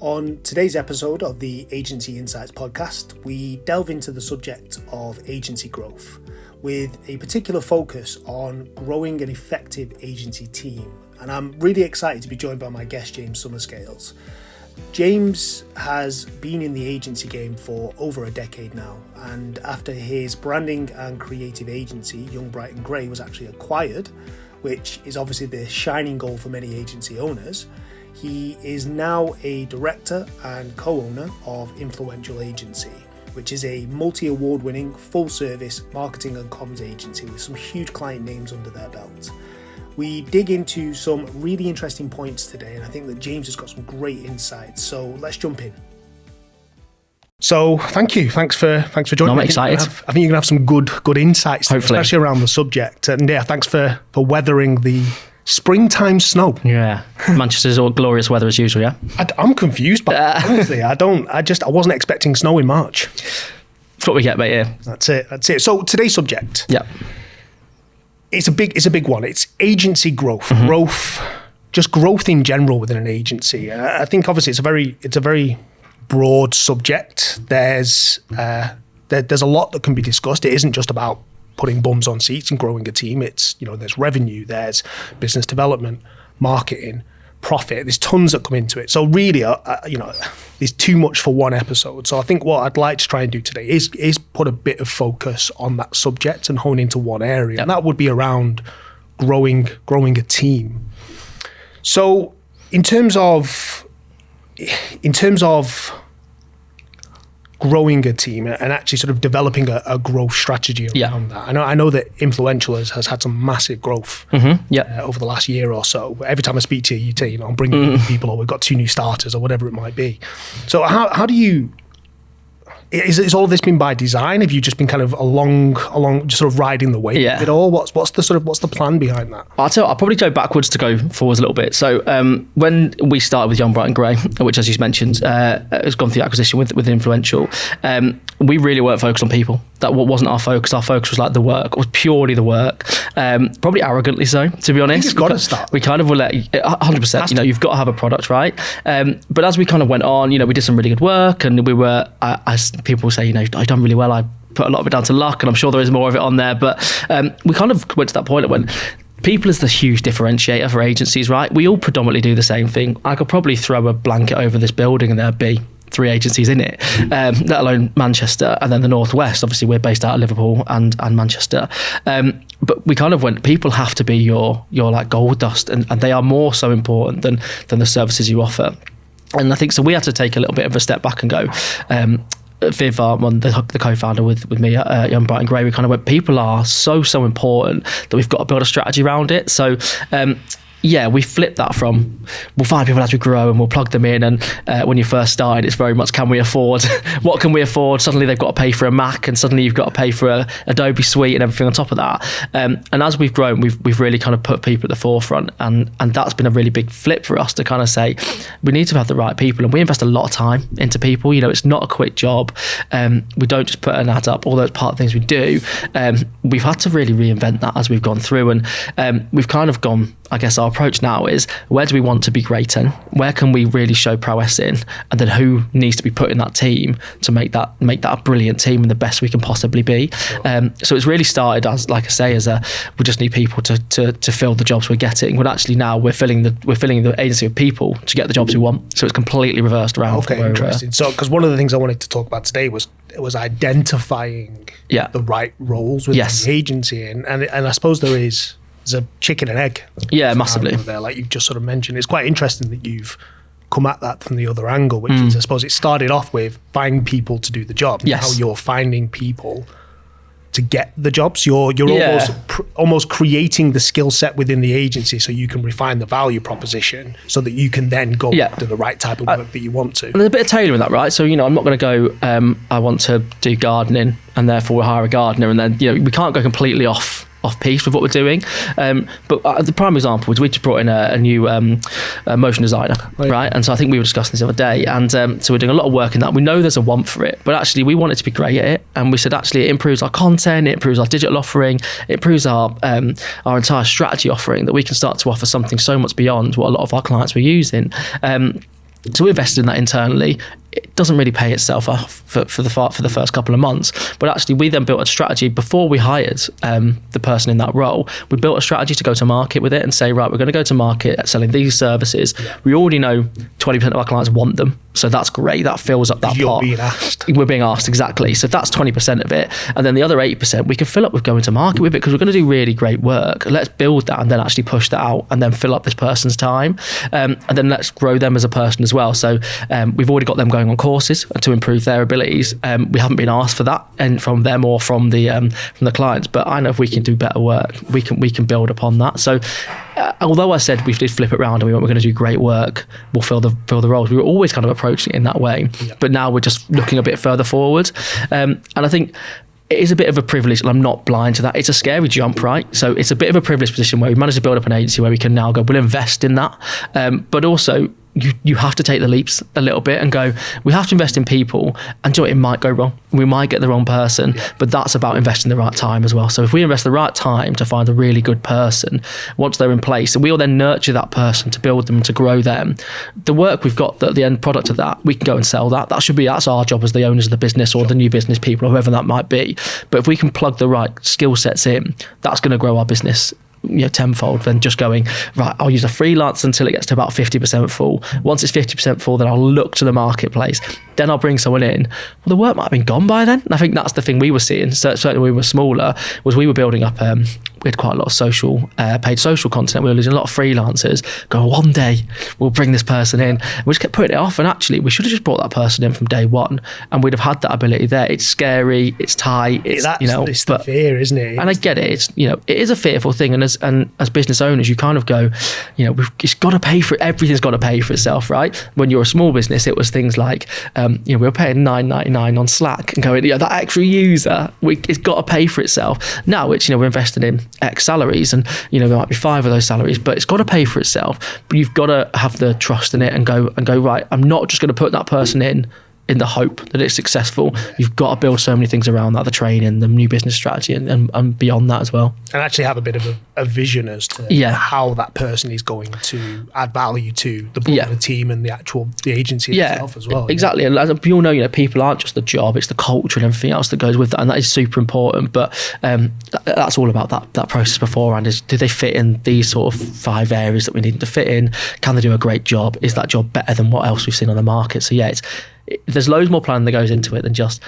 On today's episode of the Agency Insights podcast, we delve into the subject of agency growth with a particular focus on growing an effective agency team. And I'm really excited to be joined by my guest, James Summerscales. James has been in the agency game for over a decade now, and after his branding and creative agency, Young, Bright and Grey, was actually acquired, which is obviously the shining goal for many agency owners, he is now a director and co-owner of Influential Agency, which is a multi-award winning full-service marketing and comms agency with some huge client names under their belt. We dig into some really interesting points today, and I think that James has got some great insights. So let's jump in. So thank you. Thanks for joining me. I'm excited. I think you're going to have some good insights, hopefully, especially around the subject. And yeah, thanks for weathering the springtime snow. Yeah, Manchester's all glorious weather as usual. Yeah, I'm confused, but honestly, I wasn't expecting snow in March. That's what we get, mate. Yeah, that's it. So today's subject. Yeah. It's a big one. It's agency growth, growth in general within an agency. I think obviously it's a very broad subject. There's a lot that can be discussed. It isn't just about putting bums on seats and growing a team. It's, there's revenue, there's business development, marketing, profit. There's tons that come into it. So really, there's too much for one episode. So I think what I'd like to try and do today is put a bit of focus on that subject and hone into one area. Yep. And that would be around growing a team. So in terms of growing a team and actually sort of developing a growth strategy around that. I know that Influential has had some massive growth over the last year or so. Every time I speak to you, I'm bringing new people, or we've got 2 new starters or whatever it might be. So how do you... Is all of this been by design? Have you just been kind of along, just sort of riding the wave of it all? What's the plan behind that? I'll probably go backwards to go forwards a little bit. So when we started with Young, Bright and Grey, which, as you mentioned, has gone through the acquisition with Influential, we really weren't focused on people. That wasn't our focus. Our focus was like the work. It was purely the work. Probably arrogantly so, to be honest. It's got to start. We kind of will let 100%. You've got to have a product, right? But as we kind of went on, we did some really good work, and we were, as people say, I've done really well. I put a lot of it down to luck, and I'm sure there is more of it on there. But we kind of went to that point when people is the huge differentiator for agencies, right? We all predominantly do the same thing. I could probably throw a blanket over this building and there'd be 3 agencies in it, let alone Manchester, and then the Northwest. Obviously, we're based out of Liverpool and Manchester. But we kind of went, people have to be your like gold dust, and they are more so important than the services you offer. And I think so we had to take a little bit of a step back and go, Viv, the co-founder with me at Young, Bright and Grey, we kind of went, people are so important that we've got to build a strategy around it. So we flipped that from, we'll find people as we grow and we'll plug them in. And when you first started, it's very much, can we afford? What can we afford? Suddenly they've got to pay for a Mac, and suddenly you've got to pay for a Adobe Suite and everything on top of that. And as we've grown, we've really kind of put people at the forefront. And that's been a really big flip for us to kind of say, we need to have the right people. And we invest a lot of time into people. It's not a quick job. We don't just put an ad up, although it's part of things we do. We've had to really reinvent that as we've gone through. And we've kind of gone, I guess our approach now is, where do we want to be great in? Where can we really show prowess in? And then who needs to be put in that team to make that a brilliant team and the best we can possibly be? Sure. So it's really started as, like I say, we just need people to fill the jobs we're getting. But actually now we're filling the agency with people to get the jobs we want. So it's completely reversed around. Okay, interesting. So because one of the things I wanted to talk about today was identifying the right roles within the agency, and I suppose there's a chicken and egg. Yeah, massively. There, like you've just sort of mentioned. It's quite interesting that you've come at that from the other angle, which is, I suppose, it started off with finding people to do the job. Yes. Now you're finding people to get the jobs. You're almost creating the skill set within the agency so you can refine the value proposition so that you can then go after the right type of work that you want to. And there's a bit of tailoring that, right? So, I'm not going to go, I want to do gardening and therefore we'll hire a gardener, and then, we can't go completely off piece with what we're doing. But the prime example was we just brought in a new motion designer, right? And so I think we were discussing this the other day, and so we're doing a lot of work in that. We know there's a want for it, but actually we want it to be great at it. And we said, actually, it improves our content, it improves our digital offering, it improves our entire strategy offering, that we can start to offer something so much beyond what a lot of our clients were using. So we invested in that internally. It doesn't really pay itself off for the first couple of months, but actually we then built a strategy before we hired the person in that role. We built a strategy to go to market with it and say, right, we're going to go to market at selling these services. We already know 20% of our clients want them, so that's great. That fills up that pot. Being asked. We're being asked, exactly. So that's 20% of it, and then the other 80% we can fill up with going to market with it, because we're going to do really great work. Let's build that and then actually push that out and then fill up this person's time, and then let's grow them as a person as well. So we've already got them going on courses to improve their abilities. We haven't been asked for that, and from them or from the clients, but I know if we can do better work, we can build upon that. So although I said we did flip it around and we're going to do great work, we'll fill the roles, we were always kind of approaching it in that way. But now we're just looking a bit further forward, and I think it is a bit of a privilege, and I'm not blind to that. It's a scary jump, right? So it's a bit of a privileged position where we managed to build up an agency where we can now go, we'll invest in that, but also you have to take the leaps a little bit and go, we have to invest in people, and it might go wrong. We might get the wrong person, but that's about investing the right time as well. So if we invest the right time to find a really good person, once they're in place, and we will then nurture that person to build them, to grow them, the work we've got, the end product of that, we can go and sell that. That's our job as the owners of the business or the new business people or whoever that might be. But if we can plug the right skill sets in, that's going to grow our business tenfold than just going, right, I'll use a freelance until it gets to about 50% full. Once it's 50% full, then I'll look to the marketplace. Then I'll bring someone in. Well, the work might have been gone by then. And I think that's the thing we were seeing. So certainly when we were smaller, was we were building up, we had quite a lot of paid social content. We were losing a lot of freelancers. Go, one day we'll bring this person in. We just kept putting it off. And actually, we should have just brought that person in from day one, and we'd have had that ability there. It's scary. It's tight. It's it's the fear, isn't it? And I get it. It is a fearful thing. And as business owners, you kind of go, it's got to pay for it. Everything's got to pay for itself, right? When you're a small business, it was things like, we were paying $9.99 on Slack and going, that extra user, it's got to pay for itself. Now it's, we're investing in X salaries, and there might be 5 of those salaries, but it's got to pay for itself. But you've got to have the trust in it and go right, I'm not just going to put that person in the hope that it's successful. You've got to build so many things around that, the training, the new business strategy, and beyond that as well. And actually have a bit of a vision as to how that person is going to add value to the broader team and the agency itself as well. Exactly. And as we all know, people aren't just the job, it's the culture and everything else that goes with that, and that is super important. But that's all about that process beforehand, is do they fit in these sort of 5 areas that we need them to fit in? Can they do a great job? Is that job better than what else we've seen on the market? So there's loads more planning that goes into it than just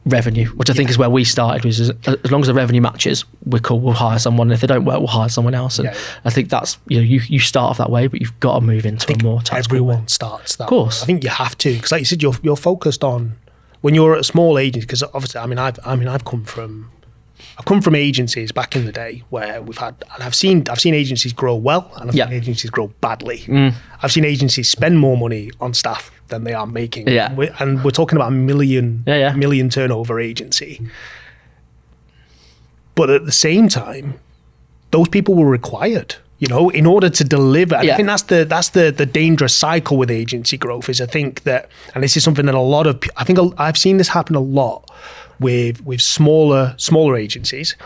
revenue, which I think is where we started, which is as long as the revenue matches, we're cool, we'll hire someone. If they don't work, we'll hire someone else. And I think that's, you start off that way, but you've got to move into a more tactical everyone way. Starts that. Of course. I think you have to, because like you said, you're focused on, when you're at a small agency, because obviously, I've come from agencies back in the day where I've seen agencies grow well, and I've seen agencies grow badly. I've seen agencies spend more money on staff than they are making. And we're talking about a million turnover agency. But at the same time, those people were required, in order to deliver. And I think that's the dangerous cycle with agency growth, is I think that, and this is something that I've seen this happen a lot with smaller agencies,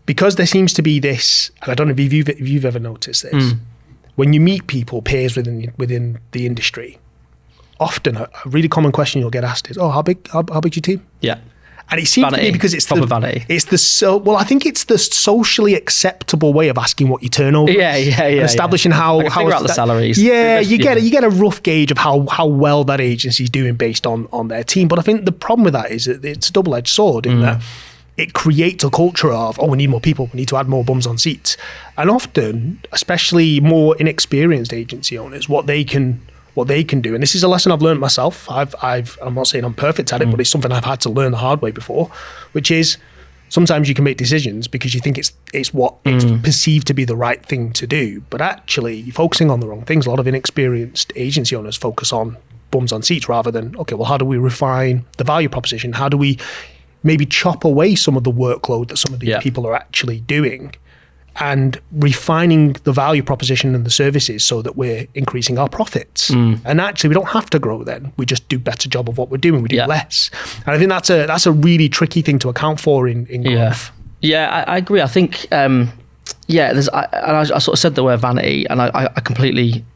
because there seems to be this, and I don't know if you've ever noticed this, when you meet people, peers within the industry, often a really common question you'll get asked is, how big's your team? Yeah. And it seems vanity. To me, because it's vanity. I think it's the socially acceptable way of asking what your turnover is. And establishing how figure out the salaries. Yeah, you get a rough gauge of how well that agency's doing based on their team. But I think the problem with that is that it's a double-edged sword in that it creates a culture of, we need more people, we need to add more bums on seats. And often, especially more inexperienced agency owners, what they can do, and this is a lesson I've learned myself. I'm not saying I'm perfect at it, but it's something I've had to learn the hard way before, which is sometimes you can make decisions because you think it's what it's perceived to be the right thing to do, but actually you're focusing on the wrong things. A lot of inexperienced agency owners focus on bums on seats rather than, how do we refine the value proposition? How do we maybe chop away some of the workload that some of these people are actually doing, and refining the value proposition and the services so that we're increasing our profits. And actually, we don't have to grow then. We just do a better job of what we're doing. We do less. And I think that's a really tricky thing to account for in growth. Yeah, I agree. I think, I sort of said the word vanity, and I completely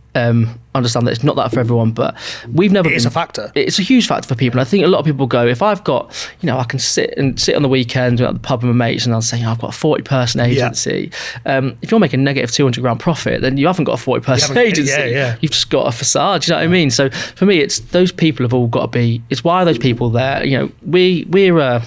understand that it's not that for everyone, but we've never It's a factor. It's a huge factor for people. And I think a lot of people go, if I've got, I can sit on the weekend at the pub with my mates and I'll say, I've got a 40-person agency. If you're making negative 200 grand profit, then you haven't got a 40-person agency. You've just got a facade. Do you know what I mean? So for me, it's those people have all got to be, it's why are those people there? We're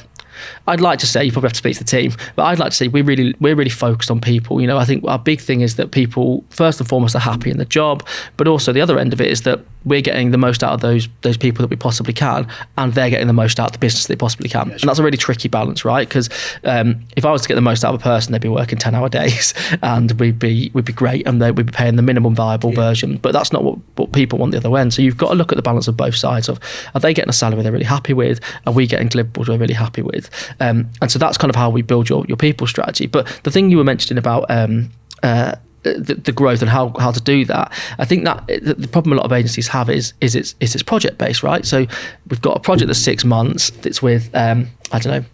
I'd like to say, you probably have to speak to the team, but I'd like to say we're really focused on people. I think our big thing is that people, first and foremost, are happy in the job, but also the other end of it is that we're getting the most out of those people that we possibly can, and they're getting the most out of the business they possibly can. And that's a really tricky balance, right? Because if I was to get the most out of a person, they'd be working 10-hour days, and we'd be great, and we'd be paying the minimum viable version. But that's not what people want the other end. So you've got to look at the balance of both sides of, are they getting a salary they're really happy with? Are we getting deliverables we're really happy with? And so that's kind of how we build your people strategy. But the thing you were mentioning about the growth and how to do that, I think that the problem a lot of agencies have is it's project based, right? So we've got a project that's 6 months. It's with Nike.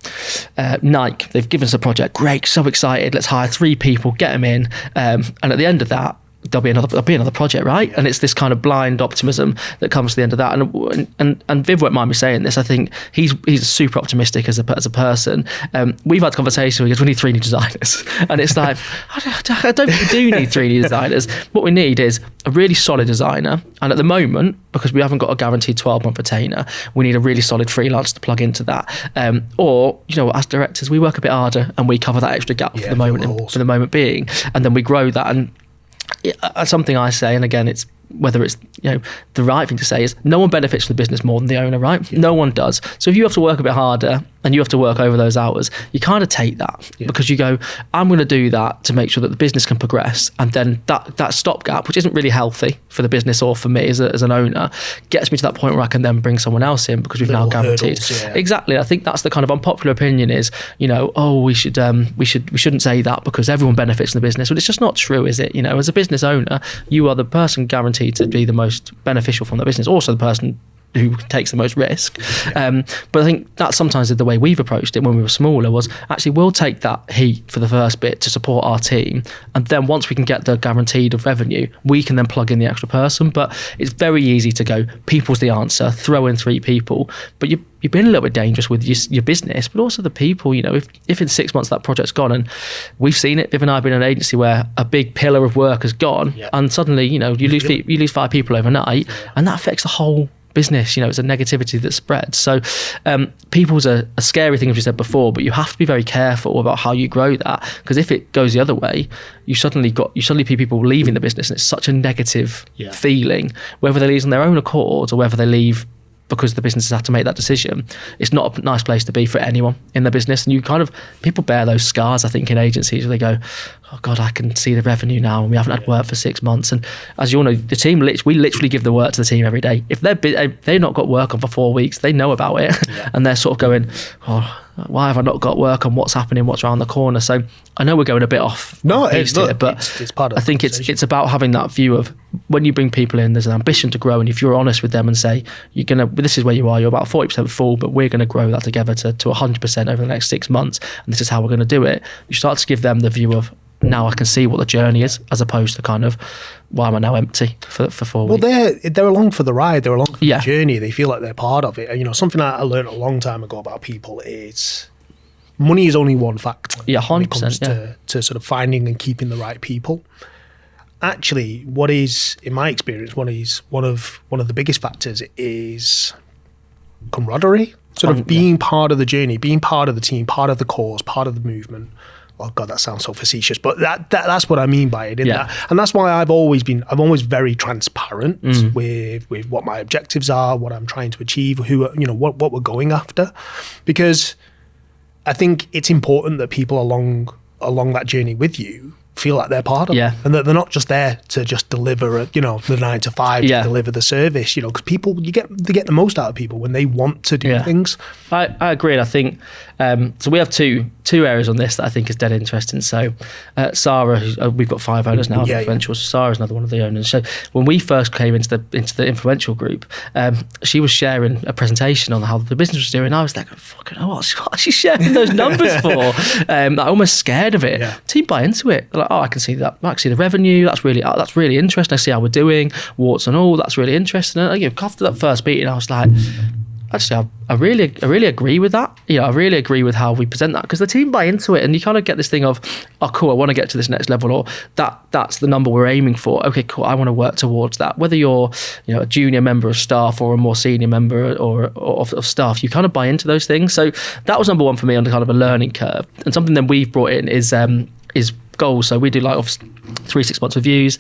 They've given us a project. Great, so excited. Let's hire 3 people, get them in, and at the end of that, there'll be another project, right? And it's this kind of blind optimism that comes to the end of that. And Viv won't mind me saying this. I think he's super optimistic as a person. We've had conversations where he goes, we need 3 new designers, and it's like, I don't think we do need 3 new designers. What we need is a really solid designer, and at the moment, because we haven't got a guaranteed 12-month retainer, we need a really solid freelance to plug into that. Or as directors, we work a bit harder and we cover that extra gap for the moment being, and then we grow that. And something I say, and again, it's whether it's the right thing to say, is no one benefits from the business more than the owner, right? No one does. So if you have to work a bit harder and you have to work over those hours, you kind of take that because you go, I'm going to do that to make sure that the business can progress, and then that stopgap, which isn't really healthy for the business or for me as an owner, gets me to that point where I can then bring someone else in because we've now guaranteed. Exactly. I think that's the kind of unpopular opinion is, we shouldn't say that because everyone benefits from the business. Well, it's just not true, is it? As a business owner, you are the person guaranteed to be the most beneficial from the business, also the person who takes the most risk. But I think that's sometimes the way we've approached it when we were smaller, was actually we'll take that heat for the first bit to support our team, and then once we can get the guaranteed of revenue, we can then plug in the extra person. But it's very easy to go, people's the answer, throw in 3 people, but you've been a little bit dangerous with your business, but also the people. If in 6 months that project's gone, and we've seen it, Viv and I have been in an agency where a big pillar of work has gone, and suddenly you lose 5 people overnight, and that affects the whole business. It's a negativity that spreads. So people's a scary thing, as you said before, but you have to be very careful about how you grow that, because if it goes the other way, you suddenly see people leaving the business, and it's such a negative feeling, whether they leave on their own accord or whether they leave because the businesses have to make that decision. It's not a nice place to be for anyone in the business. And people bear those scars, I think, in agencies where they go, oh God, I can see the revenue now, and we haven't had work for 6 months. And as you all know, the team, we literally give the work to the team every day. If they've not got work on for 4 weeks, they know about it. And they're sort of going, oh, why have I not got work on? What's happening? What's around the corner? So I know we're going a bit off base here, but it's part of I think it's about having that view of when you bring people in, there's an ambition to grow, and if you're honest with them and say, this is where you are, you're about 40% full, but we're going to grow that together to 100% over the next 6 months, and this is how we're going to do it. You start to give them the view of, now I can see what the journey is, as opposed to kind of, why am I now empty for 4 weeks? Well, they're along for the ride. They're along for the journey. They feel like they're part of it. Something I learned a long time ago about people is money is only one factor. 100%. When it comes to sort of finding and keeping the right people. Actually, what is, in my experience, one of the biggest factors is camaraderie. Sort of being part of the journey, being part of the team, part of the cause, part of the movement. Oh God, that sounds so facetious, but that's what I mean by it. And that's why I'm always very transparent with what my objectives are, what I'm trying to achieve, what we're going after, because I think it's important that people along that journey with you feel like they're part of it, and that they're not just there to just deliver the 9 to 5 to deliver the service, because people, they get the most out of people when they want to do things. I agree. And I think so we have two areas on this that I think is dead interesting. So Sarah, we've got 5 owners now of Influential. So Sarah's another one of the owners. So when we first came into the Influential group, she was sharing a presentation on how the business was doing. I was like, fucking hell, what is she sharing those numbers for? I'm almost scared of it. Team buy into it. Like, like, oh, I can see that. I can see the revenue. That's really interesting. I see how we're doing, warts and all. That's really interesting. And after that first meeting, I was like, actually, I really agree with that. I really agree with how we present that, because the team buy into it, and you kind of get this thing of, oh, cool, I want to get to this next level, or that's the number we're aiming for. Okay, cool, I want to work towards that. Whether you're a junior member of staff or a more senior member or of staff, you kind of buy into those things. So that was number one for me on the kind of a learning curve. And something that we've brought in is goals. So we do like 3 6 month reviews,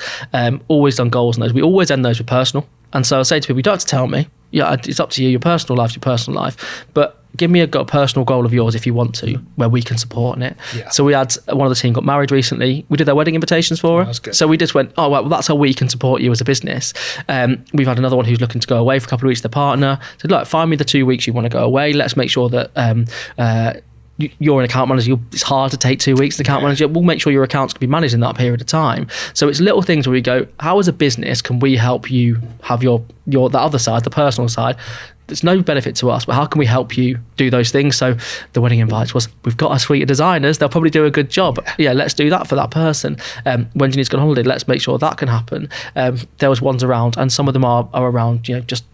always done goals on those. We always end those with personal. And so I say to people, you don't have to tell me. Yeah, it's up to you. Your personal life's your personal life. But give me a personal goal of yours if you want to, where we can support in it. Yeah. So we had one of the team got married recently. We did their wedding invitations for her. That's good. So we just went, oh, well, that's how we can support you as a business. We've had another one who's looking to go away for a couple of weeks with their partner. So look, find me the 2 weeks you want to go away. Let's make sure that you're an account manager. It's hard to take 2 weeks as an account manager. We'll make sure your accounts can be managed in that period of time. So it's little things where we go, how as a business can we help you have your that other side, the personal side? There's no benefit to us, but how can we help you do those things? So the wedding invites was, we've got a suite of designers, they'll probably do a good job. Yeah, let's do that for that person. When you need to go on holiday, let's make sure that can happen. There was ones around, and some of them are around, just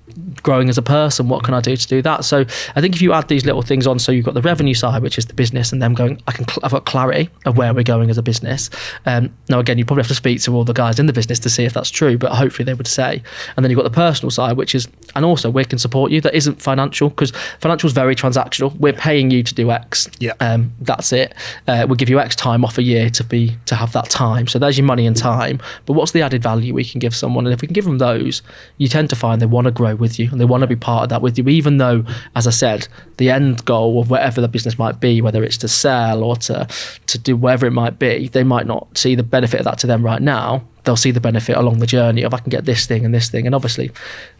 growing as a person. What can I do to do that? So I think if you add these little things on, so you've got the revenue side, which is the business, and them going, I've got clarity of where we're going as a business. Now again, you probably have to speak to all the guys in the business to see if that's true, but hopefully they would say. And then you've got the personal side, which is, and also we can support you. That isn't financial, because financial is very transactional. We're paying you to do X. Yeah. That's it. We'll give you X time off a year to have that time. So there's your money and time. But what's the added value we can give someone? And if we can give them those, you tend to find they want to grow with you, and they want to be part of that with you, even though, as I said, the end goal of whatever the business might be, whether it's to sell or to do whatever it might be, they might not see the benefit of that to them right now. They'll see the benefit along the journey of, I can get this thing and this thing. And obviously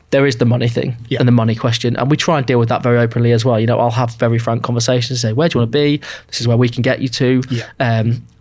there is the money thing and the money question, and we try and deal with that very openly as well. I'll have very frank conversations, say, where do you want to be? This is where we can get you to.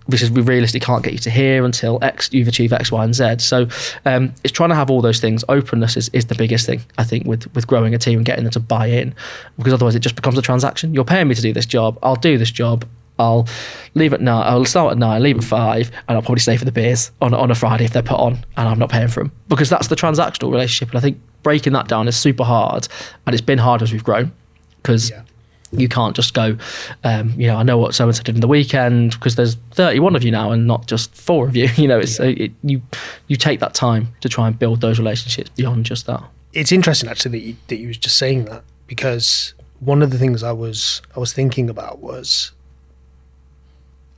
This is, we realistically can't get you to here until you've achieved X, Y, and Z. So it's trying to have all those things. Openness is the biggest thing, I think, with growing a team and getting them to buy in, because otherwise it just becomes a transaction. You're paying me to do this job. I'll do this job. I'll leave at 9. I'll start at 9, leave at 5, and I'll probably stay for the beers on a Friday if they're put on, and I'm not paying for them, because that's the transactional relationship. And I think breaking that down is super hard, and it's been hard as we've grown, because you can't just go, I know what so-and-so did in the weekend, because there's 31 of you now and not just 4 of you. You take that time to try and build those relationships beyond just that. It's interesting actually that you was just saying that, because one of the things I was thinking about was,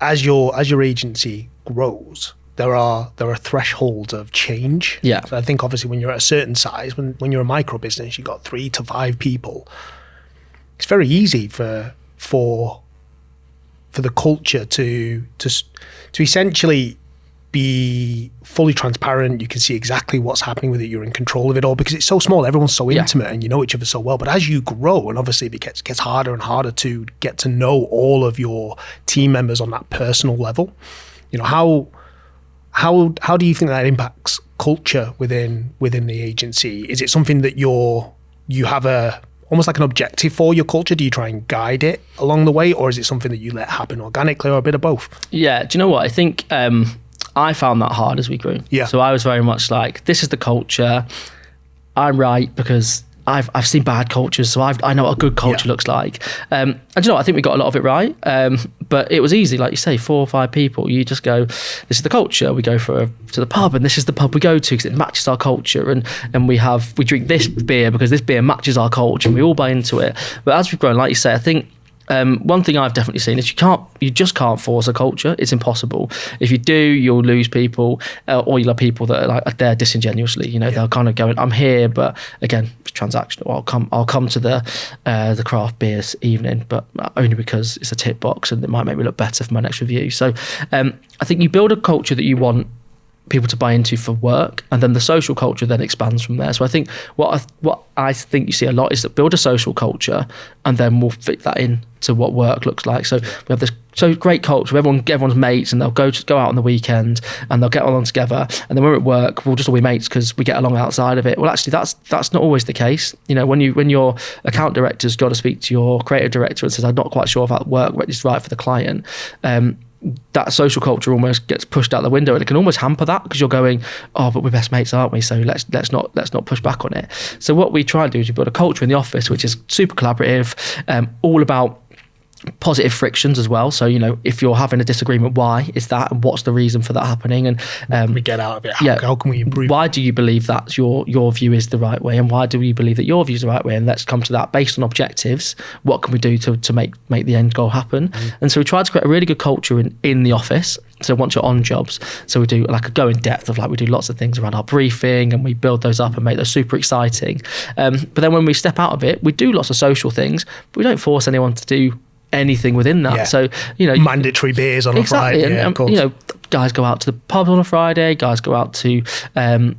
as your agency grows, there are thresholds of change. Yeah. So I think obviously when you're at a certain size, when you're a micro business, you've got 3 to 5 people. It's very easy for the culture to essentially be fully transparent. You can see exactly what's happening with it. You're in control of it all, because it's so small. Everyone's so intimate, and you know each other so well. But as you grow, and obviously it gets harder and harder to get to know all of your team members on that personal level, how do you think that impacts culture within the agency? Is it something that you have almost like an objective for your culture? Do you try and guide it along the way, or is it something that you let happen organically, or a bit of both? Yeah, do you know what? I think I found that hard as we grew. Yeah. So I was very much like, this is the culture. I'm right because I've seen bad cultures, so I know what a good culture looks like. And you know what? I think we got a lot of it right. But it was easy, like you say, 4 or 5 people. You just go, this is the culture. We go to the pub, and this is the pub we go to because it matches our culture. And we drink this beer because this beer matches our culture, and we all buy into it. But as we've grown, like you say, I think one thing I've definitely seen is you just can't force a culture. It's impossible. If you do, you'll lose people, or you'll have people that are there disingenuously. They'll kind of go, I'm here, but again, it's transactional. I'll come to the craft beers evening, but only because it's a tip box and it might make me look better for my next review. So I think you build a culture that you want people to buy into for work, and then the social culture then expands from there. So I think what I think you see a lot is that build a social culture, and then we'll fit that in to what work looks like. So we have this great culture where everyone's mates, and they'll go out on the weekend and they'll get along together, and then when we're at work we'll just all be mates because we get along outside of it. Well, actually that's not always the case. When your account director's got to speak to your creative director and says, I'm not quite sure if that work is right for the client, that social culture almost gets pushed out the window, and it can almost hamper that, because you're going, oh, but we're best mates, aren't we? So let's not push back on it. So what we try and do is we build a culture in the office which is super collaborative, all about positive frictions as well. So, if you're having a disagreement, why is that, and what's the reason for that happening? And we get out of it. How can we improve? Why do you believe that your view is the right way, and why do we believe that your view is the right way? And let's come to that based on objectives. What can we do to make the end goal happen? And so we try to create a really good culture in the office. So once you're on jobs, so we do like a go in depth of we do lots of things around our briefing, and we build those up and make those super exciting. But then when we step out of it, we do lots of social things, but we don't force anyone to do anything within that. So mandatory beers on a Friday, and, of course. Guys go out to the pub on a Friday, guys go out to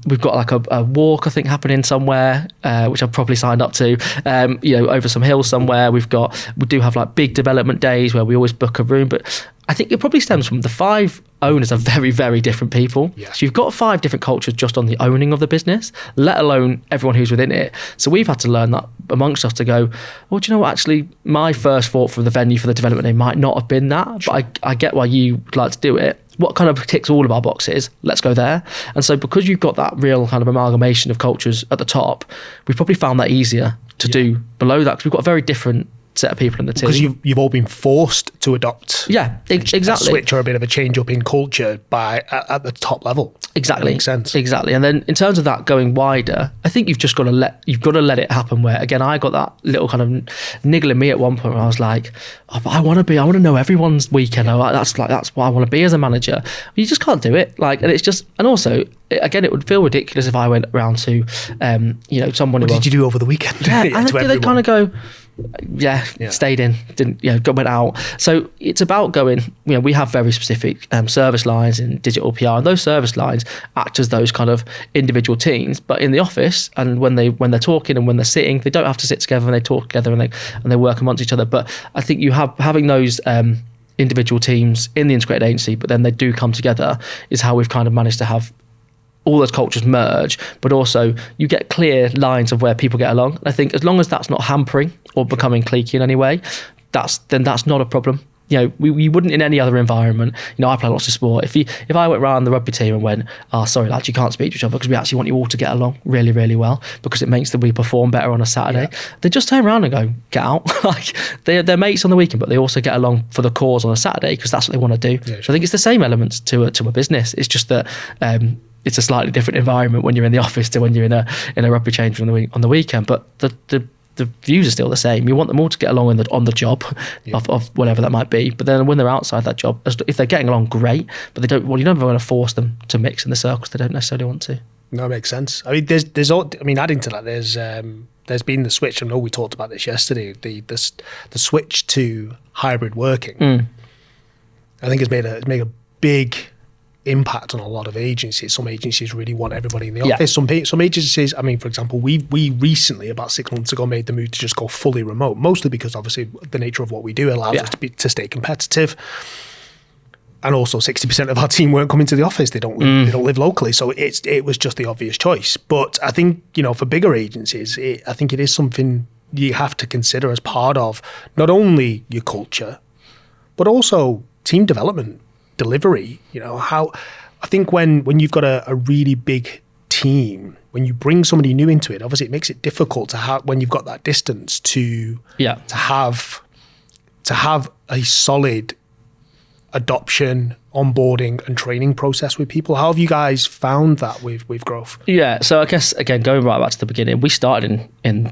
we've got like a walk I think happening somewhere, which I've probably signed up to, over some hills somewhere. We do have like big development days where we always book a room, but I think it probably stems from the 5 owners are very, very different people. So you've got 5 different cultures just on the owning of the business, let alone everyone who's within it. So we've had to learn that amongst us to go, well, do you know what, actually my first thought for the venue for the development day might not have been that, but I get why you would like to do it. What kind of ticks all of our boxes? Let's go there. And so because you've got that real kind of amalgamation of cultures at the top, we've probably found that easier to do below that, because we've got a very different set of people in the team. Because you've all been forced to adopt exactly a switch or a bit of a change up in culture at the top level. Exactly. That makes sense. Exactly. And then in terms of that going wider, I think you've got to let it happen, where again I got that little kind of niggle in me at one point where I was like, oh, but I want to know everyone's weekend. That's what I want to be as a manager. You just can't do it. And it's just, and also again, it would feel ridiculous if I went around to someone what who did you do over the weekend? and they kind of go, stayed in, didn't, went out. So it's about going, we have very specific service lines in digital PR, and those service lines act as those kind of individual teams, but in the office, and when they're talking and when they're sitting, they don't have to sit together, and they talk together, and they work amongst each other. But I think having those individual teams in the integrated agency, but then they do come together, is how we've kind of managed to have all those cultures merge, but also you get clear lines of where people get along. And I think as long as that's not hampering or becoming cliquey in any way, that's not a problem. We wouldn't in any other environment. I play lots of sport. If I went around the rugby team and went, oh, sorry lads, you can't speak to each other because we actually want you all to get along really, really well, because it makes we perform better on a Saturday. They just turn around and go, get out. They're mates on the weekend, but they also get along for the cause on a Saturday because that's what they want to do. So I think it's the same elements to a business. It's just that it's a slightly different environment when you're in the office to when you're in a rugby change on the weekend. But the views are still the same. You want them all to get along on the job of whatever that might be. But then when they're outside that job, if they're getting along, great. But they don't. Well, you're never going to force them to mix in the circles they don't necessarily want to. No, it makes sense. I mean, there's adding to that, there's been the switch. I know we talked about this yesterday. The switch to hybrid working. I think it's made a big impact on a lot of agencies. Some agencies really want everybody in the office. Some agencies, I mean, for example, we recently, about 6 months ago, made the move to just go fully remote, mostly because obviously the nature of what we do allows us to stay competitive. And also 60% of our team weren't coming to the office. They don't live locally. So it was just the obvious choice. But I think, for bigger agencies, I think it is something you have to consider as part of not only your culture, but also team development, delivery. How I think when you've got a really big team, when you bring somebody new into it, obviously it makes it difficult to have, when you've got that distance, to have a solid adoption, onboarding and training process with people. How have you guys found that with growth? Yeah, so I guess again going right back to the beginning, we started in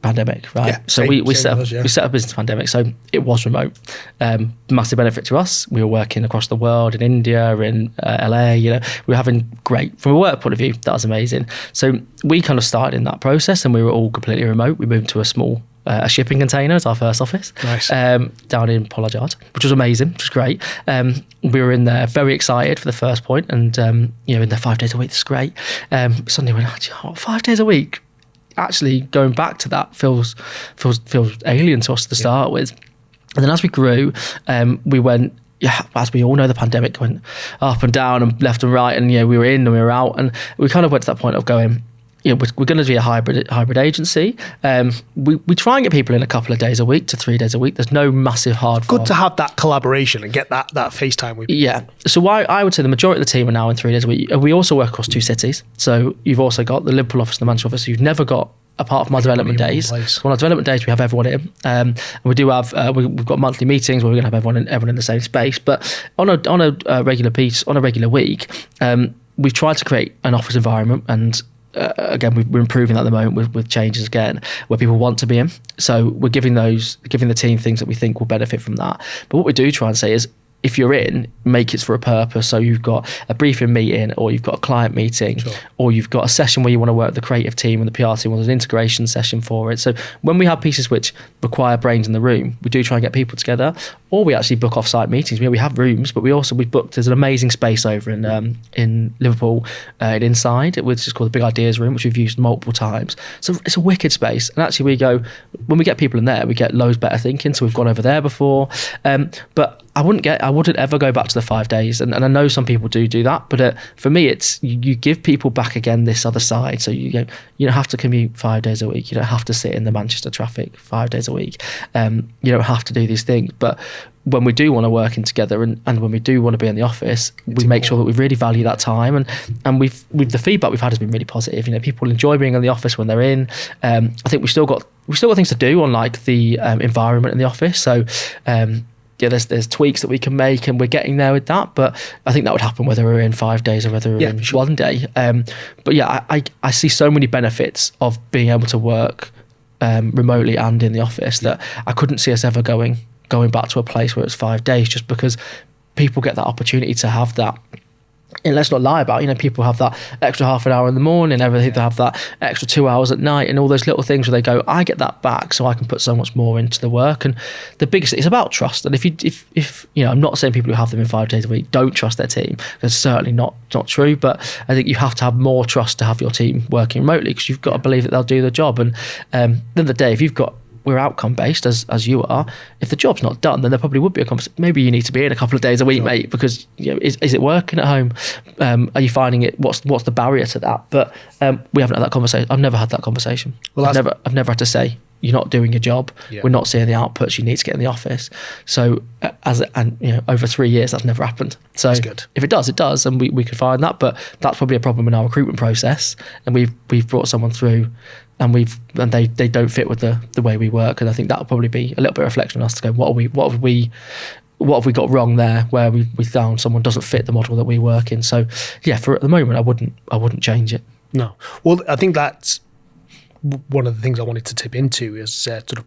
pandemic, right? So we set up business pandemic, so it was remote. Massive benefit to us. We were working across the world, in India, in LA. We were having great, from a work point of view, that was amazing. So we kind of started in that process, and we were all completely remote. We moved to a small a shipping container as our first office. Nice. Down in Pollard Yard, which was amazing, which was great. We were in there very excited for the first point, and in there 5 days a week, that's great. Suddenly we went, 5 days a week? Actually going back to that feels alien to us to start with. And then as we grew, we went, as we all know, the pandemic went up and down and left and right, and we were in and we were out, and we kind of went to that point of going, we're going to be a hybrid agency. We try and get people in a couple of days a week to 3 days a week. There's no massive hard. Good to have that collaboration and get that FaceTime with people. Yeah. So I would say the majority of the team are now in 3 days a week. We also work across 2 cities. So you've also got the Liverpool office and the Manchester office. You've never got, apart from our development days. So on our development days, we have everyone in. And we do have, we've got monthly meetings where we're going to have everyone in the same space. But on a regular week, we've tried to create an office environment, and again, we're improving that at the moment with changes again, where people want to be in. So we're giving the team things that we think will benefit from that. But what we do try and say is, if you're in, make it for a purpose. So you've got a briefing meeting, or you've got a client meeting, sure, or you've got a session where you want to work with the creative team and the PR team, or there's an integration session for it. So when we have pieces which require brains in the room, we do try and get people together, or we actually book off-site meetings. We have rooms, but we booked, there's an amazing space over in Liverpool, inside, which is called the Big Ideas Room, which we've used multiple times. So it's a wicked space. And actually we go, when we get people in there, we get loads better thinking. So we've gone over there before. But I wouldn't ever go back to the 5 days, and I know some people do that, but for me, it's you give people back again this other side. So you don't have to commute 5 days a week. You don't have to sit in the Manchester traffic 5 days a week. You don't have to do these things. But when we do want to work in together, and when we do want to be in the office, we make sure that we really value that time. And the feedback we've had has been really positive. People enjoy being in the office when they're in. I think we've still got things to do on like the environment in the office. So. There's tweaks that we can make, and we're getting there with that. But I think that would happen whether we're in 5 days or whether we're in sure. 1 day. But yeah, I see so many benefits of being able to work remotely and in the office that I couldn't see us ever going back to a place where it's 5 days, just because people get that opportunity to have that. And let's not lie about, people have that extra half an hour in the morning, everything. They have that extra 2 hours at night, and all those little things where they go, I get that back, so I can put so much more into the work. And the biggest, it's about trust. And if I'm not saying people who have them in 5 days a week don't trust their team. That's certainly not true. But I think you have to have more trust to have your team working remotely, because you've got to believe that they'll do the job. And then the day, if we're outcome based as you are. If the job's not done, then there probably would be a conversation. Maybe you need to be in a couple of days a week, sure, mate, because is it working at home? Are you finding it? What's the barrier to that? But we haven't had that conversation. I've never had that conversation. Well, I've never had to say, you're not doing your job. Yeah. We're not seeing the outputs. You need to get in the office. So over 3 years, that's never happened. So that's good. If it does, it does, and we could find that. But that's probably a problem in our recruitment process. And we've brought someone through, and they don't fit with the way we work. And I think that'll probably be a little bit of reflection on us to go, what have we got wrong there, where we found someone doesn't fit the model that we work in. So yeah, for at the moment, I wouldn't change it. No. Well, I think that's one of the things I wanted to tip into is sort of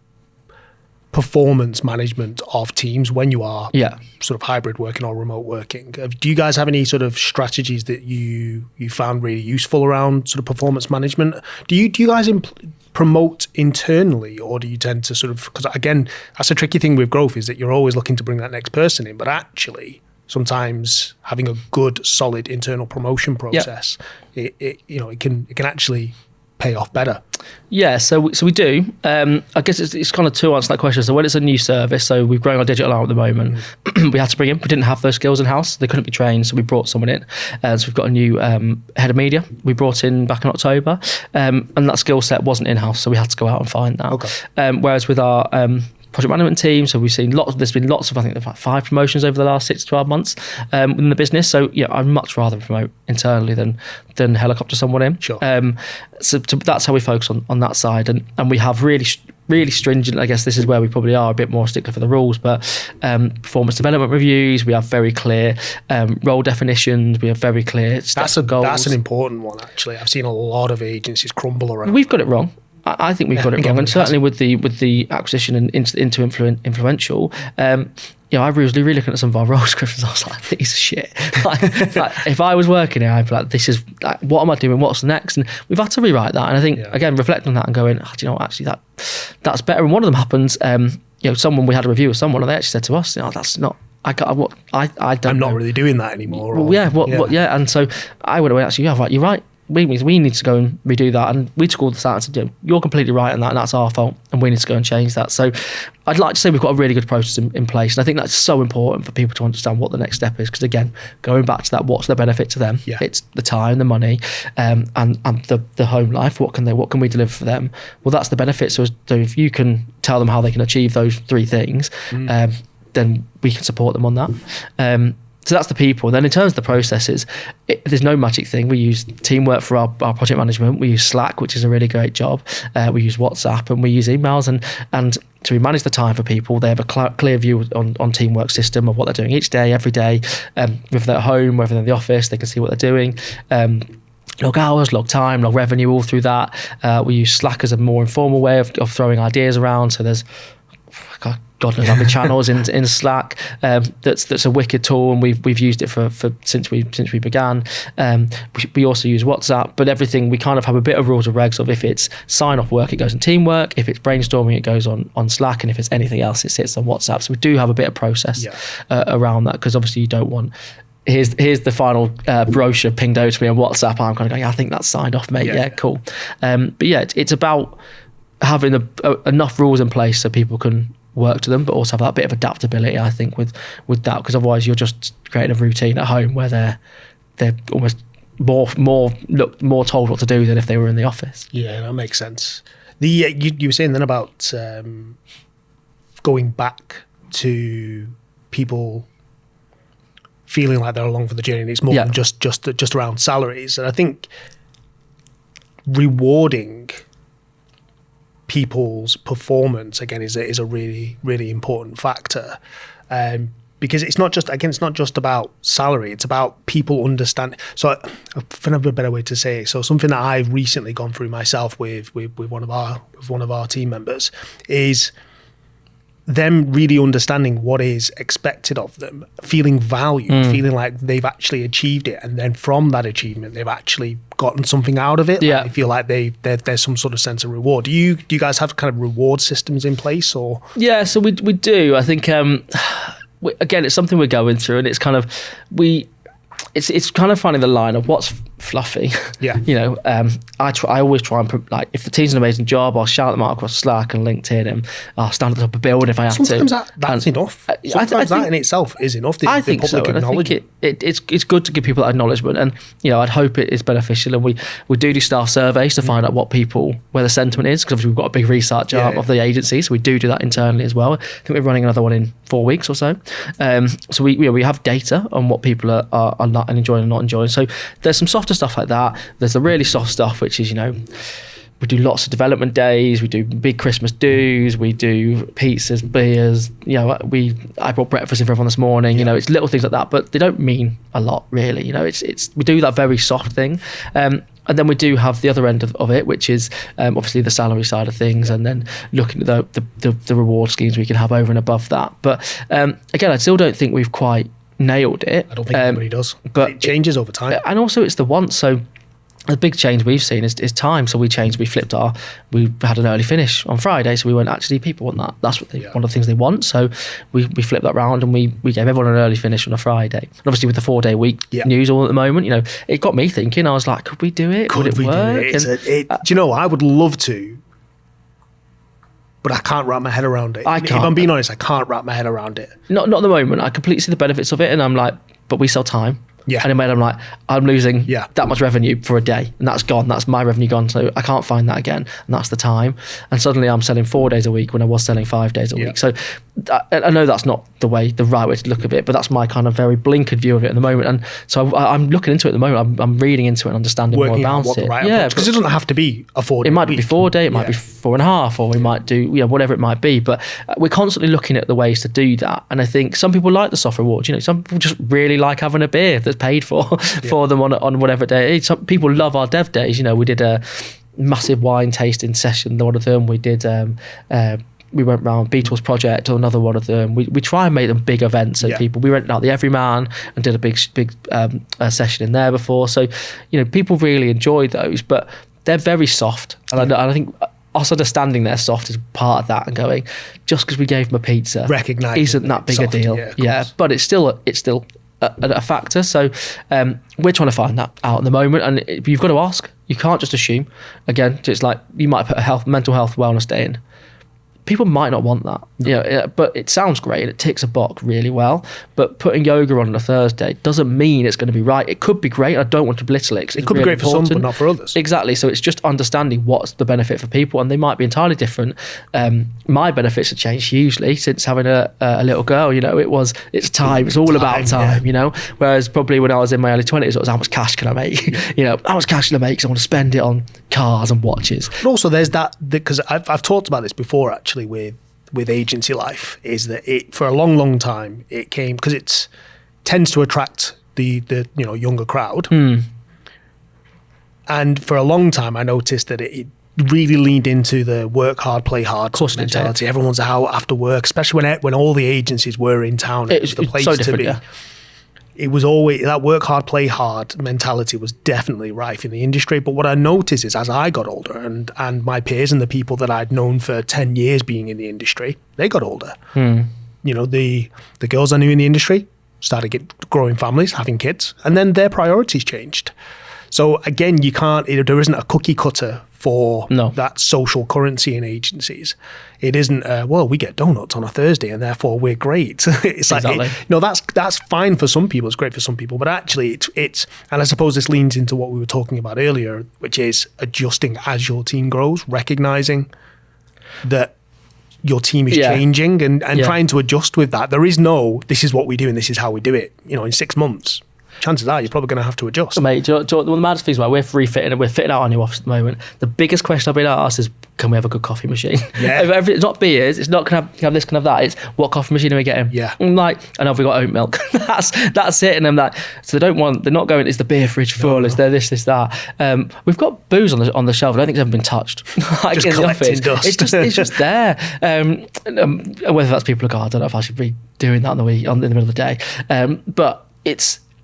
performance management of teams when you are sort of hybrid working or remote working. Do you guys have any sort of strategies that you found really useful around sort of performance management? Do you guys promote internally, or do you tend to sort of, because again, that's a tricky thing with growth, is that you're always looking to bring that next person in, but actually sometimes having a good solid internal promotion process, it can actually pay off better. Yeah, so we do. I guess it's kind of to answer that question. So when it's a new service, so we've grown our digital arm at the moment, we had to bring in. We didn't have those skills in house; they couldn't be trained, so we brought someone in. So we've got a new head of media. We brought in back in October, and that skill set wasn't in house, so we had to go out and find that. Okay. Whereas with our project management team, so we've seen there's been lots of, I think there's like 5 promotions over the last 6 to 12 months within the business. So yeah, I'd much rather promote internally than helicopter someone in. Sure. So that's how we focus on that side, and we have really stringent, I guess this is where we probably are a bit more stickler for the rules, but performance development reviews, we have very clear role definitions, we have very clear goals. That's an important one, actually. I've seen a lot of agencies crumble around. We've got it wrong. I think we've got it wrong, and certainly with the acquisition and into influential, I was really looking at some of our role descriptions. I was like, "These are shit." like, if I was working here, I'd be like, "This is what am I doing? What's next?" And we've had to rewrite that. And I think again, reflecting on that and going, "Do you know what? Actually, that's better." And one of them happens. Someone, we had a review of someone, and they actually said to us, "That's not." I don't. I'm not really doing that anymore. Well, yeah. What? Yeah. And so I went away. Actually, you're right. we need to go and redo that. And we took all this out and said, you're completely right on that, and that's our fault, and we need to go and change that. So I'd like to say we've got a really good process in place, and I think that's so important for people to understand what the next step is, because again, going back to that, what's the benefit to them? It's the time, the money, and the home life. What can we deliver for them? Well, that's the benefit. So if you can tell them how they can achieve those three things, then we can support them on that. So that's the people. Then in terms of the processes, there's no magic thing. We use Teamwork for our project management. We use Slack, which is a really great job. We use WhatsApp, and we use emails. And so we manage the time for people. They have a clear view on Teamwork system of what they're doing each day, every day. Whether they're at home, whether they're in the office, they can see what they're doing. Log hours, log time, log revenue, all through that. We use Slack as a more informal way of throwing ideas around. So there's God knows how many channels in Slack. That's a wicked tool, and we've used it for since we began. We also use WhatsApp, but everything we kind of have a bit of rules and regs of if it's sign off work, it goes in Teamwork. If it's brainstorming, it goes on Slack, and if it's anything else, it sits on WhatsApp. So we do have a bit of process around that, because obviously you don't want. Here's the final brochure pinged over to me on WhatsApp. I'm kind of going, I think that's signed off, mate. Yeah, cool. But yeah, it's about having enough rules in place so people can work to them, but also have that bit of adaptability, I think, with that, because otherwise you're just creating a routine at home where they're almost more told what to do than if they were in the office. Yeah, that makes sense. You were saying then about going back to people feeling like they're along for the journey, and it's more than just around salaries. And I think rewarding people's performance again is a really, really important factor, because it's not just about salary, it's about people understand. So I think a better way to say it, so something that I've recently gone through myself with one of our team members is them really understanding what is expected of them, feeling valued, feeling like they've actually achieved it, and then from that achievement they've actually gotten something out of it. Like they feel like there's some sort of sense of reward. Do you guys have kind of reward systems in place, or? Yeah, so we do. I think again, it's something we're going through, and it's kind of it's kind of finding the line of what's fluffy. I always try and put, like, if the team's an amazing job, I'll shout them out across Slack and LinkedIn, and I'll stand at the top of a building if I have Sometimes to. That's enough. Sometimes that in itself is enough. I think so. And I think it's good to give people that acknowledgement, and I'd hope it is beneficial. And we do staff surveys to find out where the sentiment is, because obviously we've got a big research arm of the agency, so we do that internally as well. I think we're running another one in 4 weeks or so. So we have data on what people are not enjoying and not enjoying. So there's some softer stuff like that. There's the really soft stuff, which is, we do lots of development days, we do big Christmas do's, we do pizzas, beers, I brought breakfast in for everyone this morning. It's little things like that, but they don't mean a lot, really. We do that very soft thing. And then we do have the other end of it, which is obviously the salary side of things, and then looking at the reward schemes we can have over and above that. But again, I still don't think we've quite nailed it. I don't think anybody does, but it changes over time. And also it's the want. So the big change we've seen is time. So we had an early finish on Friday, so we went, actually, people want that. That's what one of the things they want. So we flipped that round, and we gave everyone an early finish on a Friday. And obviously with the 4-day week news all at the moment, it got me thinking. I was like, could we do it? Would it work? Do you know, I would love to, but I can't wrap my head around it. If I'm being honest, I can't wrap my head around it. Not at the moment. I completely see the benefits of it, and I'm like, but we sell time. Yeah. And in my head, I'm like, I'm losing that much revenue for a day, and that's gone. That's my revenue gone. So I can't find that again, and that's the time. And suddenly I'm selling 4 days a week when I was selling 5 days a week. So I know that's not the right way to look at it, but that's my kind of very blinkered view of it at the moment. And so I'm looking into it at the moment. I'm reading into it and understanding more about it. Because it doesn't have to be a 4 day. It might be 4 day, it might be 4.5, or we might do whatever it might be. But we're constantly looking at the ways to do that. And I think some people like the soft rewards. Some people just really like having a beer that's paid for them on whatever day. Some people love our dev days. We did a massive wine tasting session. One of them we did. We went round Beatles Project, or another one of them. We try and make them big events, so people. We went out the Everyman and did a big session in there before. So people really enjoy those, but they're very soft, and I think us understanding they're soft is part of that, and going, just because we gave them a pizza, recognize isn't that big a deal. But it's still a factor. So we're trying to find that out at the moment, and you've got to ask. You can't just assume. Again, it's like you might put a mental health wellness day in. People might not want that, but it sounds great. It ticks a box really well. But putting yoga on a Thursday doesn't mean it's going to be right. It could be great. I don't want to belittle it. It could be great for some, but not for others. Exactly. So it's just understanding what's the benefit for people, and they might be entirely different. My benefits have changed hugely since having a little girl. It's time. It's all about time. Whereas probably when I was in my early 20s, it was how much cash can I make? How much cash can I make? Because I want to spend it on cars and watches. But also, there's that because I've talked about this before actually. With agency life, is that it for a long time it came because it tends to attract the younger crowd, and for a long time I noticed that it really leaned into the work hard, play hard mentality. Everyone's out after work, especially when all the agencies were in town. It was the place to be. Yeah. It was always that work hard, play hard mentality was definitely rife in the industry. But what I noticed is as I got older and my peers and the people that I'd known for 10 years being in the industry, they got older. The girls I knew in the industry started growing families, having kids, and then their priorities changed. So again, there isn't a cookie cutter for that social currency in agencies. It isn't, we get donuts on a Thursday and therefore we're great. It's exactly. That's fine for some people. It's great for some people, but actually it's, and I suppose this leans into what we were talking about earlier, which is adjusting as your team grows, recognizing that your team is changing and trying to adjust with that. There is this is what we do and this is how we do it. In 6 months. Chances are you're probably going to have to adjust. Mate, one of the maddest things about we're fitting out our new office at the moment. The biggest question I've been asked is, can we have a good coffee machine? Yeah. It's not beers, it's not can have this, can have that. It's what coffee machine are we getting? Yeah. I'm like, and have we got oat milk? that's it. And I'm like, so they're not going, is the beer fridge full? Is there this, that? We've got booze on the shelf. I don't think it's ever been touched. Just in collecting the office. Dust. It's just there. Whether that's people I don't know if I should be doing that in the middle of the day. But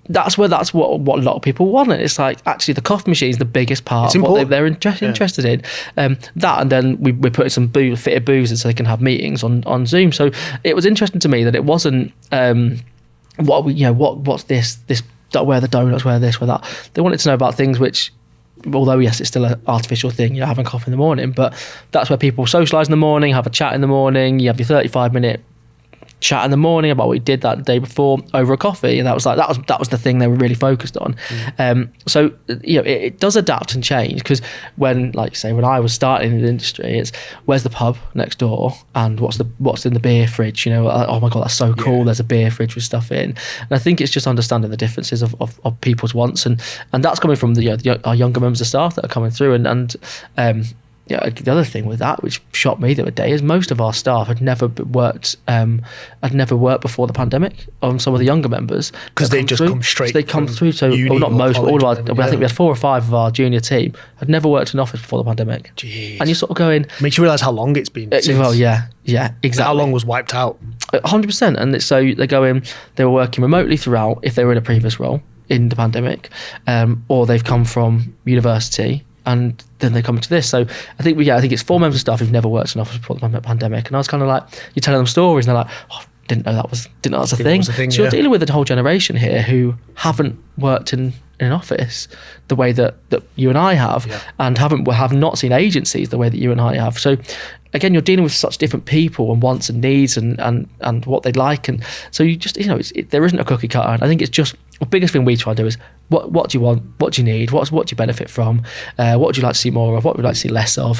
that's what a lot of people want. And it's like, actually, the coffee machine is the biggest part of what they're interested in. That, and then we put some fitted booze in so they can have meetings on Zoom. So it was interesting to me that it wasn't what's this where the donuts, where this, where that. They wanted to know about things which, although yes, it's still an artificial thing, you're having coffee in the morning, but that's where people socialise in the morning, have a chat in the morning, you have your 35-minute chat in the morning about what you did that day before over a coffee, and that was the thing they were really focused on. So it does adapt and change, because when I was starting in the industry, it's where's the pub next door and what's in the beer fridge, oh my god, that's so cool, there's a beer fridge with stuff in. And I think it's just understanding the differences of people's wants, and that's coming from our younger members of staff that are coming through, and the other thing with that, which shocked me the other day, is most of our staff had never worked before the pandemic. On some of the younger members, because they just come straight. So they come through. So not most, but all of our. I think we had 4 or 5 of our junior team had never worked in an office before the pandemic. Jeez. And you're sort of going. Makes you realise how long it's been. Well, yeah, exactly. How long was wiped out? 100%. And so they go in. They were working remotely throughout, if they were in a previous role in the pandemic, or they've come from university. And then they come into this. So I think it's 4 members of staff who've never worked in an office before the pandemic. And I was kind of like, you're telling them stories, and they're like, didn't know that was a thing. So you're dealing with a whole generation here who haven't worked in an office the way that you and I have, and have not seen agencies the way that you and I have. So again, you're dealing with such different people and wants and needs and what they'd like, and so you just there isn't a cookie cutter. And I think it's just the biggest thing we try to do is what do you want, what do you need, what do you benefit from, what would you like to see more of, what would you like to see less of,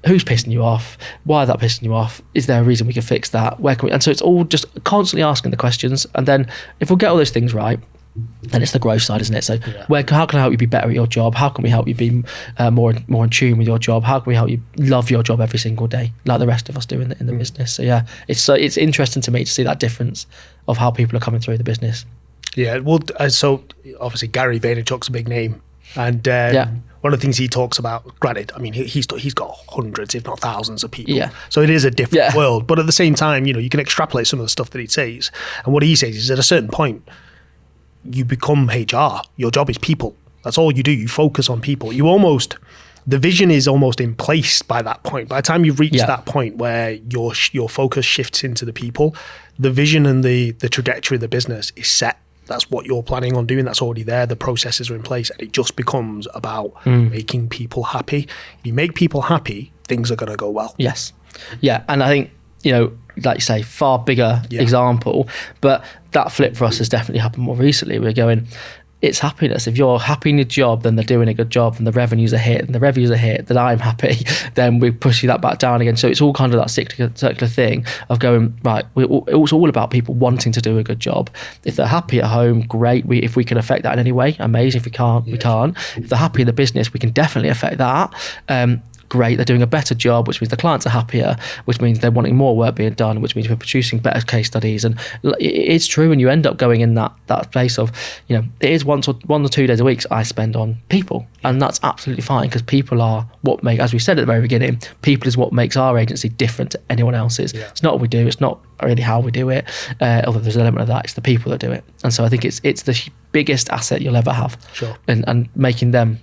who's pissing you off, why is that pissing you off, is there a reason we can fix that, where can we? And so it's all just constantly asking the questions, and then if we get all those things right, then it's the growth side, isn't it? So how can I help you be better at your job? How can we help you be more in tune with your job? How can we help you love your job every single day, like the rest of us do in the business? So it's interesting to me to see that difference of how people are coming through the business. Yeah, well, so obviously Gary Vaynerchuk's a big name, and one of the things he talks about, granted, I mean, he's got hundreds, if not thousands of people, so it is a different world, but at the same time, you can extrapolate some of the stuff that he says, and what he says is at a certain point, you become HR, your job is people, that's all you do, you focus on people, the vision is almost in place by that point. By the time you've reached that point where your focus shifts into the people, the vision and the trajectory of the business is set. that's what you're planning on doing. That's already there. The processes are in place, and it just becomes about making people happy. If you make people happy, things are going to go well. Yes. Yeah. And I think, like you say, far bigger example, but that flip for us has definitely happened more recently. We're going, it's happiness. If you're happy in your job, then they're doing a good job, and the revenues are hit, then I'm happy, then we push that back down again. So it's all kind of that circular thing of going, right, it's all about people wanting to do a good job. If they're happy at home, great. If we can affect that in any way, amazing. If we can't, we can't. If they're happy in the business, we can definitely affect that. Great, they're doing a better job, which means the clients are happier, which means they're wanting more work being done, which means we're producing better case studies. And it's true, and you end up going in that place of, it is 1 or 2 days a week I spend on people, and that's absolutely fine, because people are what make, as we said at the very beginning, people is what makes our agency different to anyone else's. It's not what we do, it's not really how we do it, although there's an element of that, it's the people that do it. And so I think it's the biggest asset you'll ever have. Sure. And making them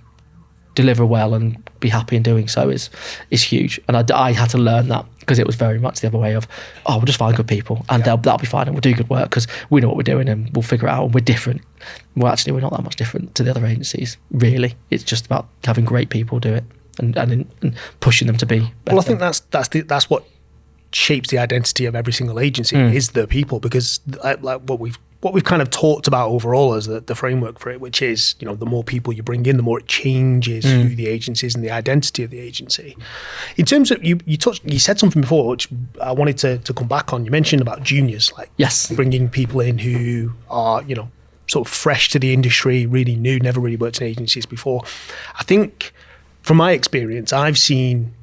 deliver well and be happy in doing so is huge. And I had to learn that, because it was very much the other way of, we'll just find good people and that'll be fine, and we'll do good work because we know what we're doing and we'll figure it out, and we're different. Well, actually, we're not that much different to the other agencies, really. It's just about having great people do it and pushing them to be better. Well, I think that's what shapes the identity of every single agency is the people, because like what we've kind of talked about overall as the framework for it, which is, the more people you bring in, the more it changes who the agency is and the identity of the agency. In terms of, you said something before, which I wanted to come back on. You mentioned about juniors, like bringing people in who are, sort of fresh to the industry, really new, never really worked in agencies before. I think from my experience, I've seen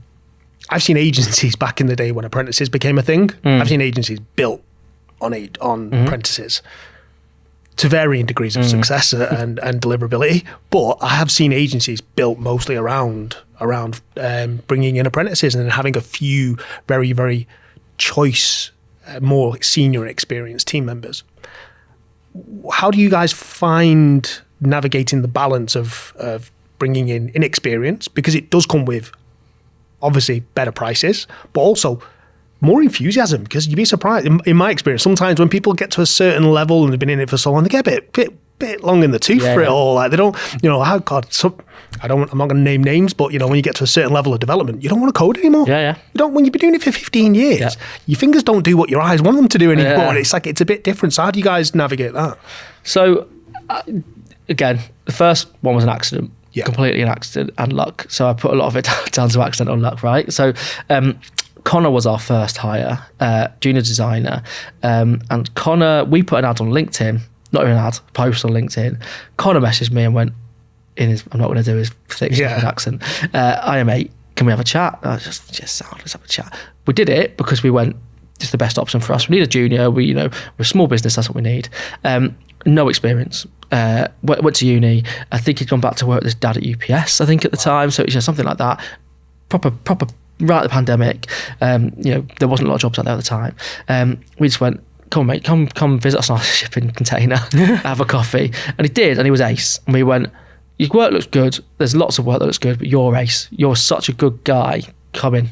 agencies back in the day when apprentices became a thing. I've seen agencies built on apprentices to varying degrees of success and deliverability, but I have seen agencies built mostly around bringing in apprentices and having a few very, very choice, more senior and experienced team members. How do you guys find navigating the balance of bringing in inexperience, because it does come with obviously better prices, but also more enthusiasm, because you'd be surprised. In my experience, sometimes when people get to a certain level and they've been in it for so long, they get a bit long in the tooth for it all. Like they don't, I'm not going to name names, but when you get to a certain level of development, you don't want to code anymore. You don't. When you've been doing it for 15 years, your fingers don't do what your eyes want them to do anymore. And it's like, it's a bit different. So how do you guys navigate that? So again, the first one was an accident. Completely an accident and luck. So I put a lot of it down to accident and luck, right? So Connor was our first hire, junior designer. And Connor, we put an ad on LinkedIn, not even an ad, post on LinkedIn. Connor messaged me and went, I'm not going to do his thick accent. I am 8. Can we have a chat? Just sound, let's have a chat. We did it because we went, it's the best option for us. We need a junior. We're a small business. That's what we need. No experience. Went to uni. I think he'd gone back to work with his dad at UPS, I think, at the time. So something like that. Proper right at the pandemic. There wasn't a lot of jobs out there at the time. We just went, come on, mate, come visit us on our shipping container, have a coffee. And he did, and he was ace. And we went, your work looks good. There's lots of work that looks good, but you're ace. You're such a good guy. Come in.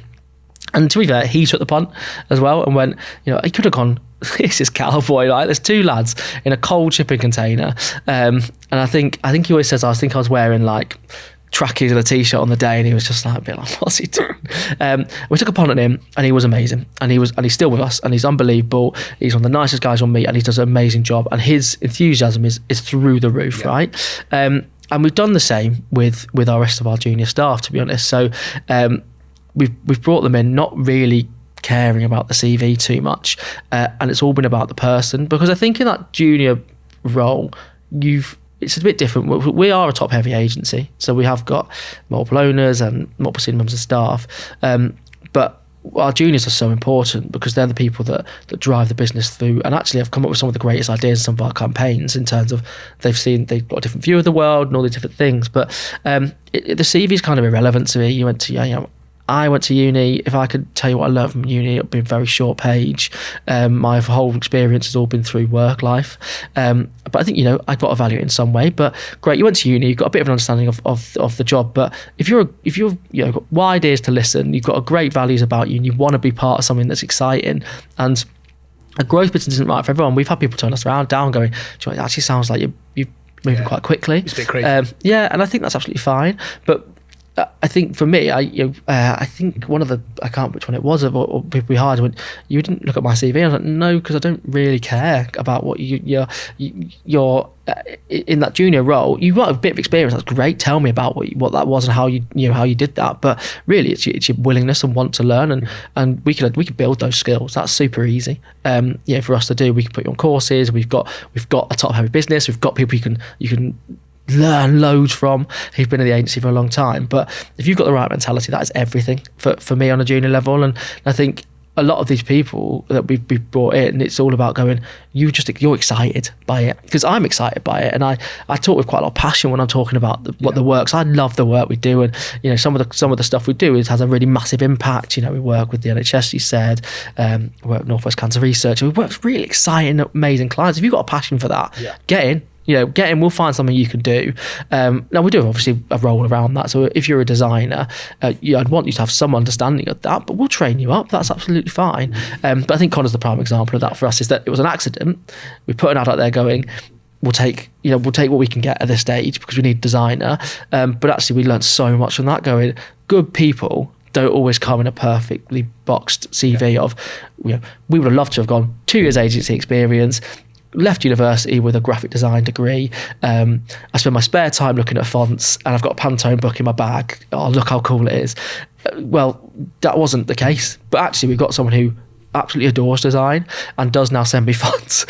And to be fair, he took the punt as well and went, he could have gone, this is cowboy, like there's 2 lads in a cold shipping container. And I think he always says, I was wearing like trackies and a t-shirt on the day, and he was just like a bit like, what's he doing? We took a punt on him, and he was amazing, and he's still with us, and he's unbelievable. He's one of the nicest guys on meet, and he does an amazing job, and his enthusiasm is through the roof, right? And we've done the same with our rest of our junior staff, to be honest. So we've brought them in not really caring about the CV too much, and it's all been about the person, because I think in that junior role it's a bit different. We are a top heavy agency, so we have got multiple owners and multiple senior members of staff, but our juniors are so important because they're the people that drive the business through, and actually have come up with some of the greatest ideas in some of our campaigns, in terms of they've got a different view of the world and all these different things. But the CV is kind of irrelevant to me. I went to uni. If I could tell you what I learned from uni, it would be a very short page. My whole experience has all been through work life. But I think, I've got to value it in some way. But great, you went to uni, you've got a bit of an understanding of the job. But if you've got wide ears to listen, you've got a great values about you, and you want to be part of something that's exciting, and a growth business isn't right for everyone. We've had people turn us down going, "Do you know, it actually sounds like you're moving quite quickly." It's a bit crazy. Yeah, and I think that's absolutely fine. But I think for me, I think one of the, I can't which one it was, or people we hired went, "You didn't look at my CV." I was like, "No, because I don't really care about what you're in that junior role. You've got a bit of experience. That's great. Tell me about what that was and how you did that. But really, it's your willingness and want to learn, and we could build those skills. That's super easy. For us to do. We can put you on courses. We've got a top heavy business. We've got people you can learn loads from who've been in the agency for a long time. But if you've got the right mentality, that is everything for me on a junior level. And I think a lot of these people that we've brought in, it's all about going, you're excited by it, because I'm excited by it, and I talk with quite a lot of passion when I'm talking about what the works. I love the work we do, and some of the stuff we do has a really massive impact. We work with the NHS, you said, we work with Northwest Cancer Research, and we work with really exciting, amazing clients. If you've got a passion for that, get in. Get in, we'll find something you can do. Now, we do have obviously a role around that. So if you're a designer, I'd want you to have some understanding of that, but we'll train you up. That's absolutely fine. But I think Connor's the prime example of that for us, is that it was an accident. We put an ad out there going, we'll take what we can get at this stage because we need a designer. But actually we learned so much from that, going, good people don't always come in a perfectly boxed CV of, we would have loved to have gone 2 years agency experience, left university with a graphic design degree. I spend my spare time looking at fonts, and I've got a Pantone book in my bag. Oh, look how cool it is. Well, that wasn't the case. But actually, we've got someone who absolutely adores design and does now send me fonts.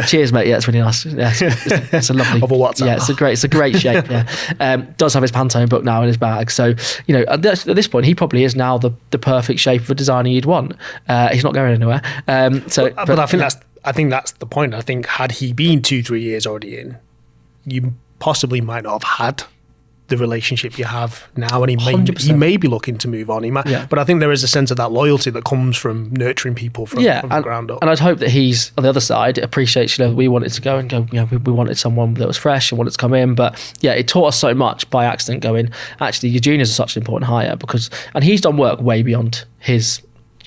Cheers, mate. Yeah, it's really nice. Yeah, it's a lovely. Of a WhatsApp. Yeah, it's a great shape. Yeah, does have his Pantone book now in his bag. So at this point, he probably is now the perfect shape of a designer you'd want. He's not going anywhere. But I think that's the point. I think had he been 2-3 years already in, you possibly might not have had the relationship you have now, and he may be looking to move on. But I think there is a sense of that loyalty that comes from nurturing people from the ground up. And I'd hope that he's on the other side appreciates. We wanted to go, we wanted someone that was fresh and wanted to come in. But it taught us so much by accident, going, actually, your juniors are such an important hire, and he's done work way beyond his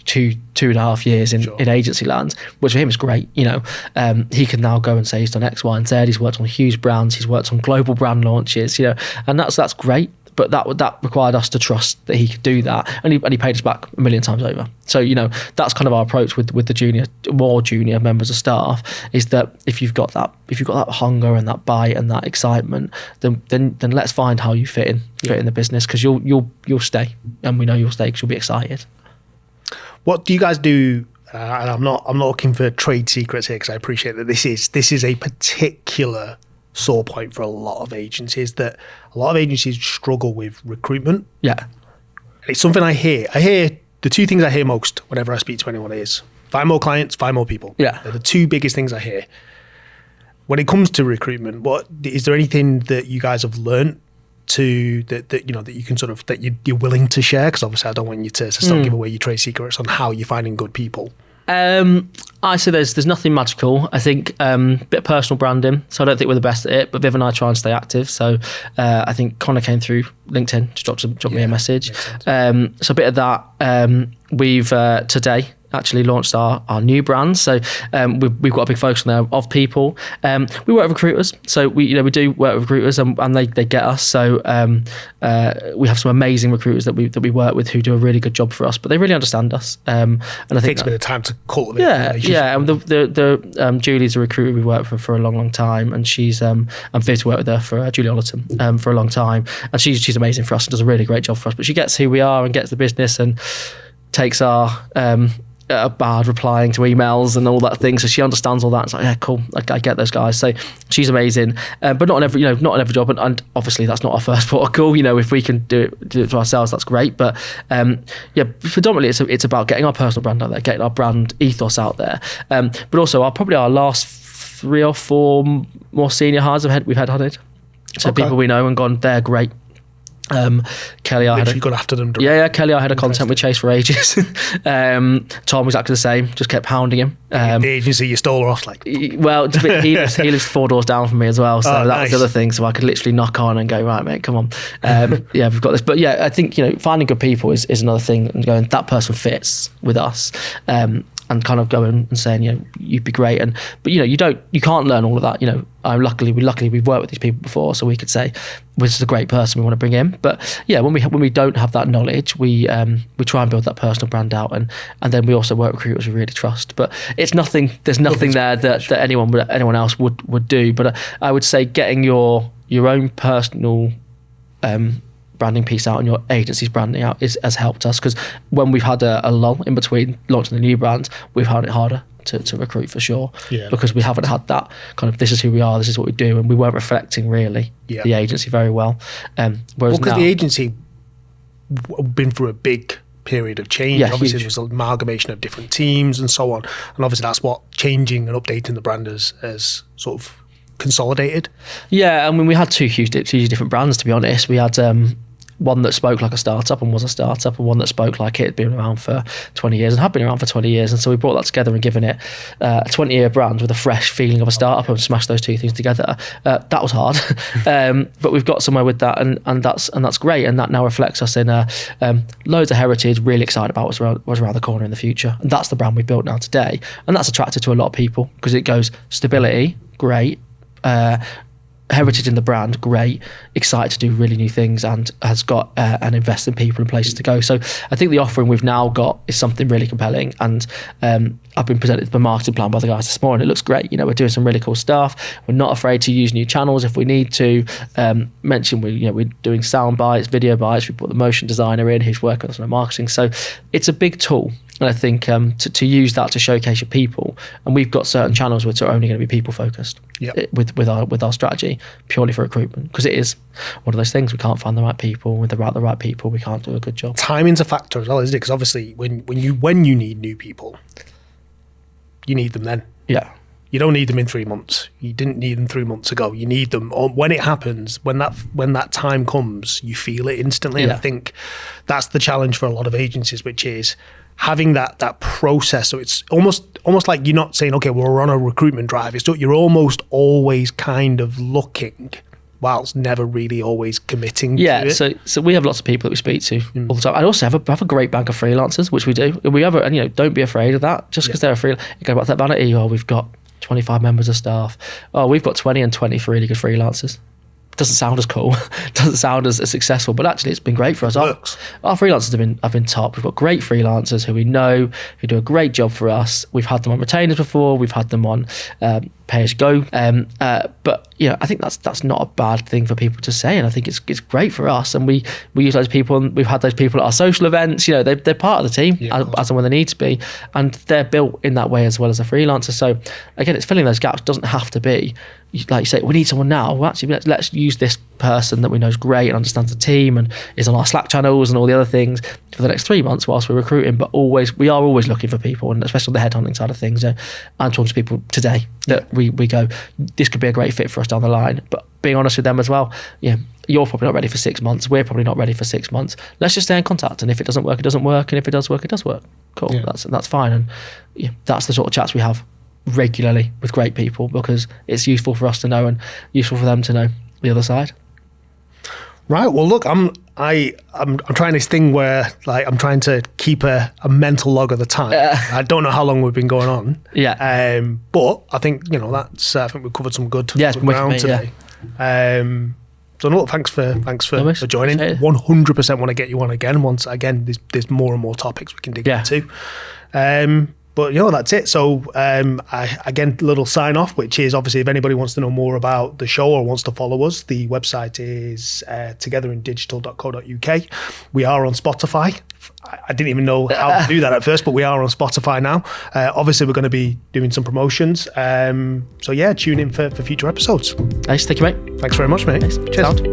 2.5 years in agency land, which for him is great. He can now go and say he's done X, Y, and Z. He's worked on huge brands. He's worked on global brand launches. And that's great. But that required us to trust that he could do that, and he paid us back 1 million times over. So that's kind of our approach with the more junior members of staff, is that if you've got that hunger and that bite and that excitement, then let's find how you fit in the business, because you'll stay, and we know you'll stay because you'll be excited. What do you guys do? And I'm not looking for trade secrets here, because I appreciate that this is a particular sore point for a lot of agencies, that a lot of agencies struggle with recruitment. Yeah. It's something I hear. The two things I hear most whenever I speak to anyone is find more clients, find more people. Yeah. They're the two biggest things I hear. When it comes to recruitment, is there anything that you guys have learned that you can sort of, that you're willing to share? Because obviously I don't want you to start give away your trade secrets on how you're finding good people. I say there's nothing magical. I think a bit of personal branding, so I don't think we're the best at it, but Viv and I try and stay active. So I think Connor came through LinkedIn, just dropped me a message. So a bit of that. We've today actually launched our new brand, so we've got a big focus on there of people. We work with recruiters, so we do work with recruiters, and they get us. So we have some amazing recruiters that we work with who do a really good job for us, but they really understand us. And I think it takes a bit of time to cultivate. Yeah. And the Julie's a recruiter we worked for a long time, and she's I'm fit to work with her for Julie Ollerton for a long time, and she's amazing for us and does a really great job for us. But she gets who we are and gets the business and takes our bad replying to emails and all that thing, so she understands all that. It's like, yeah, cool, I get those guys. So she's amazing, but not on every job, and obviously that's not our first port of call. If we can do it to ourselves, that's great. But predominantly it's about getting our personal brand out there, getting our brand ethos out there. But also probably our last 3 or 4 more senior hires we've had hunted. So people we know and gone, they're great. Kelly, I had gone after them. Kelly, I had a content we chased for ages. Tom was exactly the same, just kept hounding him. The agency you stole her off, like. Well, he lives 4 doors down from me as well, so that was the other thing. So I could literally knock on and go, right, mate, come on. We've got this. But I think finding good people is another thing, and going, that person fits with us. And and kind of going and saying, you'd be great. But you can't learn all of that. Luckily we've worked with these people before, so we could say, well, this is a great person we want to bring in. But yeah, when we don't have that knowledge, we try and build that personal brand out, and then we also work with recruiters we really trust. But it's nothing. There's nothing there that anyone else would do. But I would say getting your own personal branding piece out and your agency's branding out has helped us, because when we've had a lull in between launching the new brand, we've found it harder to recruit for sure, because we haven't had that kind of, this is who we are, this is what we do, and we weren't reflecting really the agency very well. Whereas because now, the agency been through a big period of change. Obviously huge. there was an amalgamation of different teams and so on, and obviously that's what changing and updating the brand has sort of consolidated. Yeah, I mean, we had two huge different brands, to be honest. We had one that spoke like a startup and was a startup, and one that spoke like it had been around for 20 years and had been around for 20 years. And so we brought that together and given it a 20-year brand with a fresh feeling of a startup, and smashed those two things together. That was hard, but we've got somewhere with that, and that's great. And that now reflects us in loads of heritage, really excited about what's around the corner in the future. And that's the brand we built now today. And that's attracted to a lot of people, because it goes stability, great, heritage in the brand, great, excited to do really new things, and has got and invest in people and places to go. So I think the offering we've now got is something really compelling, and I've been presented the marketing plan by the guys this morning. It looks great. We're doing some really cool stuff. We're not afraid to use new channels if we need to. Mention we're doing sound bites, video bites. We put the motion designer in who's working with us on marketing. So it's a big tool. And I think to use that to showcase your people, and we've got certain channels which are only going to be people focused with our strategy, purely for recruitment, because it is one of those things, we can't find the right people. With the right people, we can't do a good job. Timing's a factor as well, isn't it? Because obviously when you need new people, you need them then. Yeah. You don't need them in 3 months. You didn't need them 3 months ago. You need them when it happens, when that time comes, you feel it instantly. And I think that's the challenge for a lot of agencies, which is having that process. So it's almost like you're not saying, okay, well, we're on a recruitment drive. It's you're almost always kind of looking, whilst never really always committing to it. So we have lots of people that we speak to all the time. I also have a great bank of freelancers, which we do. We have, and don't be afraid of that. Just because they're a freelancer, you go back to that vanity. Oh, we've got 25 members of staff. Oh, we've got 20 and 20 for really good freelancers. Doesn't sound as cool, doesn't sound as successful, but actually it's been great for us. Our freelancers have been top. We've got great freelancers who we know, who do a great job for us. We've had them on retainers before, we've had them on pay as you go, but I think that's not a bad thing for people to say, and I think it's great for us. And we use those people, and we've had those people at our social events. They're part of the team as and when they need to be, and they're built in that way as well as a freelancer. So again, it's filling those gaps. Doesn't have to be, like you say, we need someone now. Well, actually, let's use this person that we know is great and understands the team and is on our Slack channels and all the other things for the next 3 months whilst we're recruiting. But we are always looking for people, and especially on the headhunting side of things. I'm talking to people today that we go, this could be a great fit for us down the line. But being honest with them as well, you're probably not ready for 6 months. We're probably not ready for 6 months. Let's just stay in contact. And if it doesn't work, it doesn't work. And if it does work, it does work. Cool. Yeah. That's fine. And that's the sort of chats we have regularly with great people, because it's useful for us to know and useful for them to know the other side. Right. Well, look, I'm trying this thing where I'm trying to keep a mental log of the time. I don't know how long we've been going on. Yeah. But I think that's I think we've covered some good ground today. So no, thanks for joining. 100% want to get you on again. Once again, there's more and more topics we can dig into. But that's it. So again, little sign off, which is obviously if anybody wants to know more about the show or wants to follow us, the website is togetherindigital.co.uk. We are on Spotify. I didn't even know how to do that at first, but we are on Spotify now. Obviously, we're going to be doing some promotions. So tune in for future episodes. Nice. Thank you, mate. Thanks very much, mate. Nice. Cheers. Sound.